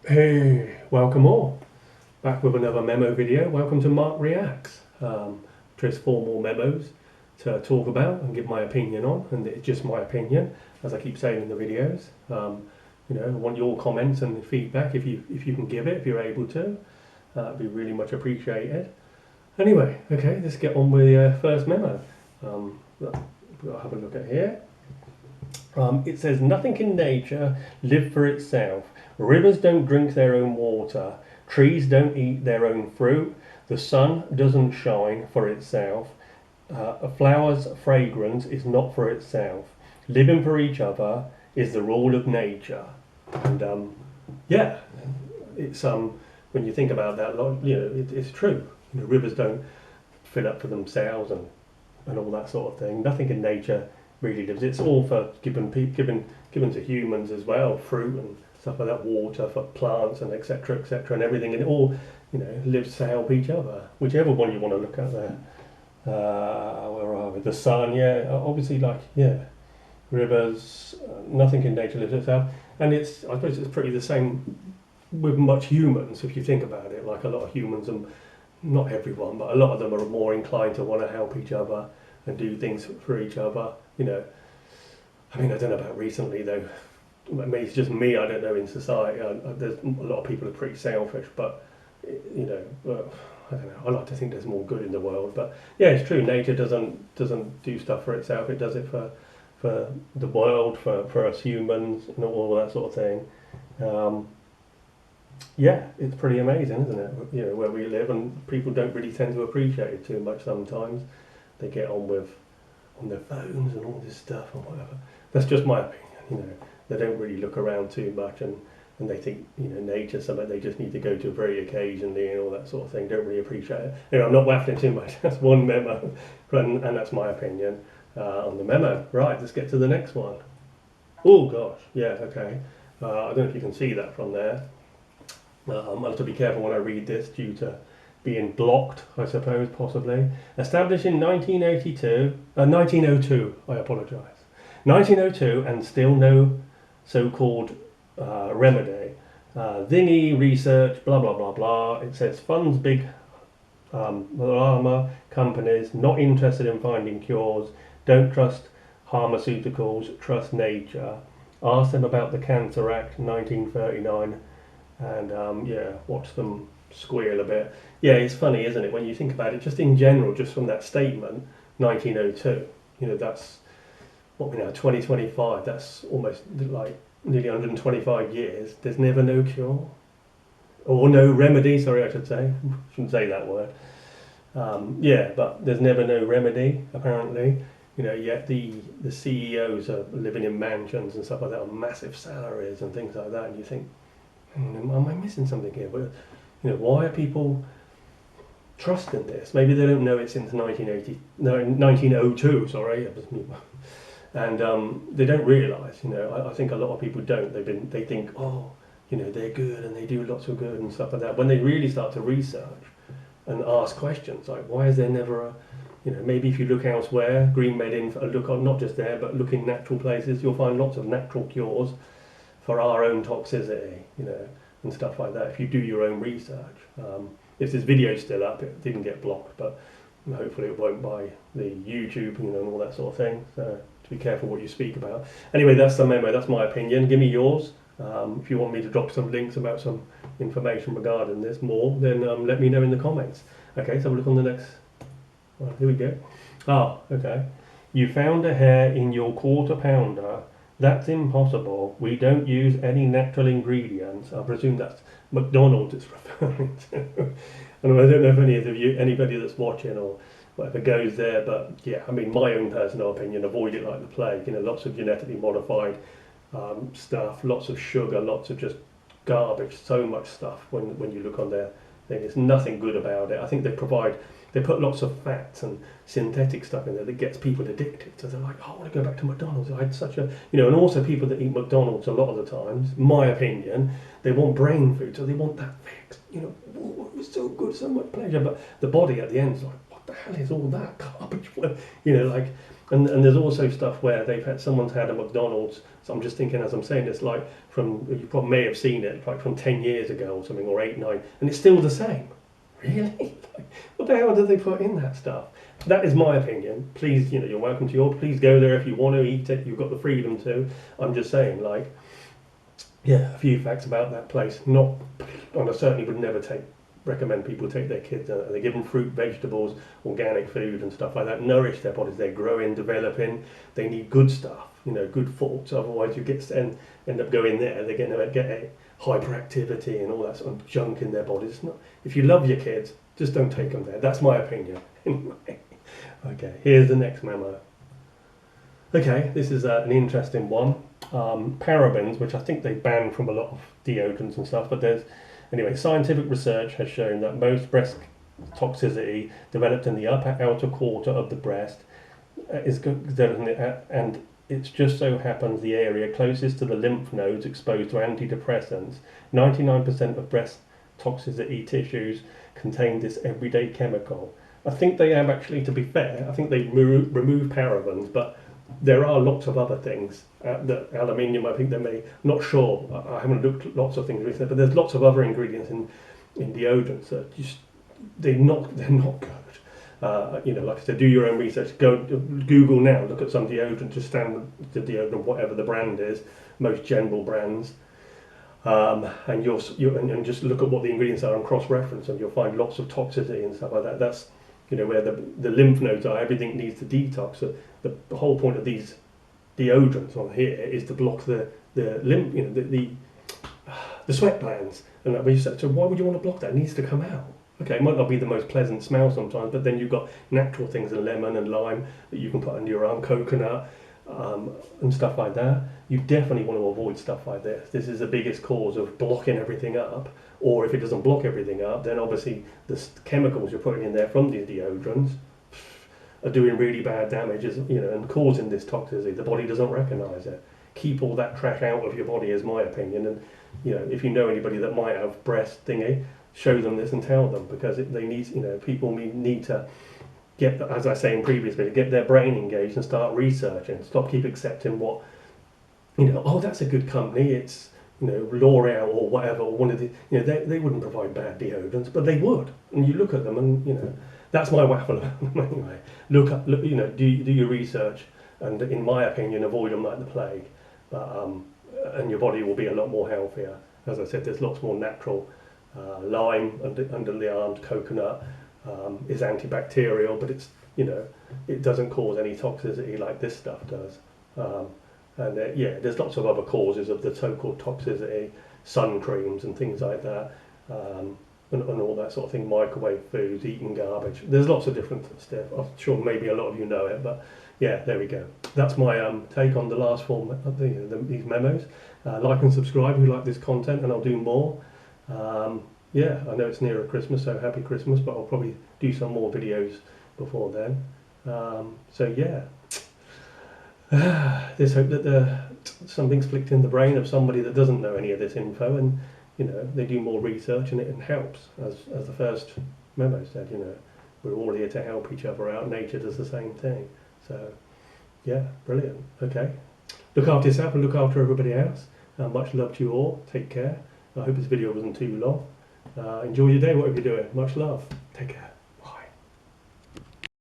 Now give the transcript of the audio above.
Hey, welcome all. Back with another memo video. Welcome to Mark Reacts. Just 4 more memos to talk about and give my opinion on, and it's just my opinion, as I keep saying in the videos. I want your comments and feedback if you can give it, if you're able to. It'd be really much appreciated. Anyway, okay, let's get on with the first memo. We'll have a look at here. It says, nothing in nature live for itself. Rivers don't drink their own water. Trees don't eat their own fruit. The sun doesn't shine for itself. A flower's fragrance is not for itself. Living for each other is the rule of nature. And yeah, it's when you think about that, it's true. Rivers don't fill up for themselves and all that sort of thing. Nothing in nature really lives. It's all for given to humans as well, fruit and stuff like that, water for plants and etc., and everything, and it all lives to help each other. Whichever one you want to look at there. Where are we? The sun, yeah, obviously, rivers. Nothing in nature lives itself, and I suppose it's pretty the same with much humans if you think about it. Like a lot of humans, and not everyone, but a lot of them are more inclined to want to help each other and do things for each other. I mean, I don't know about recently though. Maybe it's just me. I don't know. In society, there's a lot of people are pretty selfish, but I don't know. I like to think there's more good in the world, but yeah, it's true. Nature doesn't do stuff for itself. It does it for the world, for us humans, and all that sort of thing. Yeah, it's pretty amazing, isn't it? Where we live, and people don't really tend to appreciate it too much sometimes. They get on their phones and all this stuff and whatever. That's just my opinion. They don't really look around too much, and they think nature's something they just need to go to very occasionally and all that sort of thing. Don't really appreciate it. Anyway, I'm not waffling too much. That's one memo, and that's my opinion on the memo. Right, let's get to the next one. Oh gosh, yeah, okay. I don't know if you can see that from there. I'll have to be careful when I read this due to being blocked, I suppose, possibly. Established in 1902, I apologise. 1902, and still no so-called remedy. Thingy research, blah blah blah blah. It says funds big pharma companies not interested in finding cures. Don't trust pharmaceuticals, trust nature. Ask them about the Cancer Act 1939, and watch them squeal a bit. Yeah, it's funny, isn't it, when you think about it, just in general, just from that statement, 1902. That's what we know, 2025. That's almost like nearly 125 years. There's never no cure, or no remedy. Sorry, I should say. Shouldn't say that word. Yeah, but there's never no remedy apparently. Yet the CEOs are living in mansions and stuff like that on massive salaries and things like that, and you think, am I missing something here? But why are people trusting this? Maybe they don't know it since 1902. Sorry, and they don't realise. I think a lot of people don't. They think, oh, they're good and they do lots of good and stuff like that. When they really start to research and ask questions like, why is there never a maybe if you look elsewhere, Green Med look on not just there, but look in natural places, you'll find lots of natural cures for our own toxicity, and stuff like that. If you do your own research, if this video's still up, it didn't get blocked, but hopefully it won't by the YouTube, and all that sort of thing. So to be careful what you speak about. Anyway, that's the memo. That's my opinion. Give me yours. If you want me to drop some links about some information regarding this more, then let me know in the comments. Okay, so we'll look on the next. Well, here we go. Oh, okay. You found a hair in your quarter pounder. That's impossible. We don't use any natural ingredients. I presume that's McDonald's it's referring to. And I don't know if anybody that's watching or whatever goes there, but yeah, I mean, my own personal opinion, avoid it like the plague. Lots of genetically modified stuff, lots of sugar, lots of just garbage, so much stuff when you look on their thing. There's nothing good about it. I think they put lots of fats and synthetic stuff in there that gets people addicted. So they're like, oh, I want to go back to McDonald's. I had such a, and also people that eat McDonald's a lot of the times, my opinion, they want brain food, so they want that fix. Oh, it was so good, so much pleasure. But the body at the end is like, what the hell is all that garbage? And there's also stuff where someone's had a McDonald's. So I'm just thinking as I'm saying this, like you probably may have seen it, like from 10 years ago or something, or 8, 9, and it's still the same. Really? What the hell did they put in that stuff? That is my opinion. Please, you're welcome to yours. Please go there if you want to eat it. You've got the freedom to. I'm just saying, like, yeah, a few facts about that place. And I certainly would never recommend people take their kids. They give them fruit, vegetables, organic food and stuff like that. Nourish their bodies. They're growing, developing. They need good stuff, good thoughts. Otherwise, you end up going there. They're going to get a hyperactivity and all that sort of junk in their bodies. If you love your kids, just don't take them there. That's my opinion. Okay, here's the next memo. Okay, this is an interesting one. Parabens, which I think they banned from a lot of deodorants and stuff, but anyway, scientific research has shown that most breast toxicity developed in the upper outer quarter of the breast and it just so happens the area closest to the lymph nodes exposed to antidepressants. 99% of breast toxicity tissues contain this everyday chemical. I think they have actually, to be fair, I think they remove parabens, but there are lots of other things. The aluminium, I think they may, not sure, I haven't looked at lots of things recently, but there's lots of other ingredients in deodorants that they're not good. Like I said, do your own research. Go Google now, look at some deodorant, just standard deodorant, whatever the brand is, most general brands, and and just look at what the ingredients are and cross-reference, and you'll find lots of toxicity and stuff like that. That's where the lymph nodes are. Everything needs to detox. So the whole point of these deodorants on here is to block the lymph, the sweat glands. And so why would you want to block that? It needs to come out. Okay, it might not be the most pleasant smell sometimes, but then you've got natural things, lemon and lime that you can put under your arm, coconut, and stuff like that. You definitely want to avoid stuff like this. This is the biggest cause of blocking everything up. Or if it doesn't block everything up, then obviously the chemicals you're putting in there from these deodorants are doing really bad damage, and causing this toxicity. The body doesn't recognise it. Keep all that trash out of your body, is my opinion. And if you know anybody that might have breast thingy, show them this and tell them, because they need, people need to get, as I say in previous videos, get their brain engaged and start researching. Stop keep accepting what, oh, that's a good company. It's L'Oreal or whatever, or one of the, they wouldn't provide bad deodorants, but they would. And you look at them, and that's my waffle anyway. Look up, do your research, and in my opinion, avoid them like the plague. But and your body will be a lot more healthier. As I said, there's lots more natural. Lime under the arms, coconut is antibacterial, but it's it doesn't cause any toxicity like this stuff does. There's lots of other causes of the so-called toxicity, sun creams and things like that, and all that sort of thing. Microwave foods, eating garbage. There's lots of different stuff. I'm sure maybe a lot of you know it, but yeah, there we go. That's my take on the last form of these memos. Like and subscribe if you like this content, and I'll do more. I know it's nearer Christmas, so happy Christmas, but I'll probably do some more videos before then. Let's hope that something's clicked in the brain of somebody that doesn't know any of this info, and they do more research, and it helps. As the first memo said, we're all here to help each other out. Nature does the same thing. So yeah, brilliant. Okay, look after yourself and look after everybody else. Much love to you all. Take care. I hope this video wasn't too long. Enjoy your day, whatever you're doing. Much love. Take care.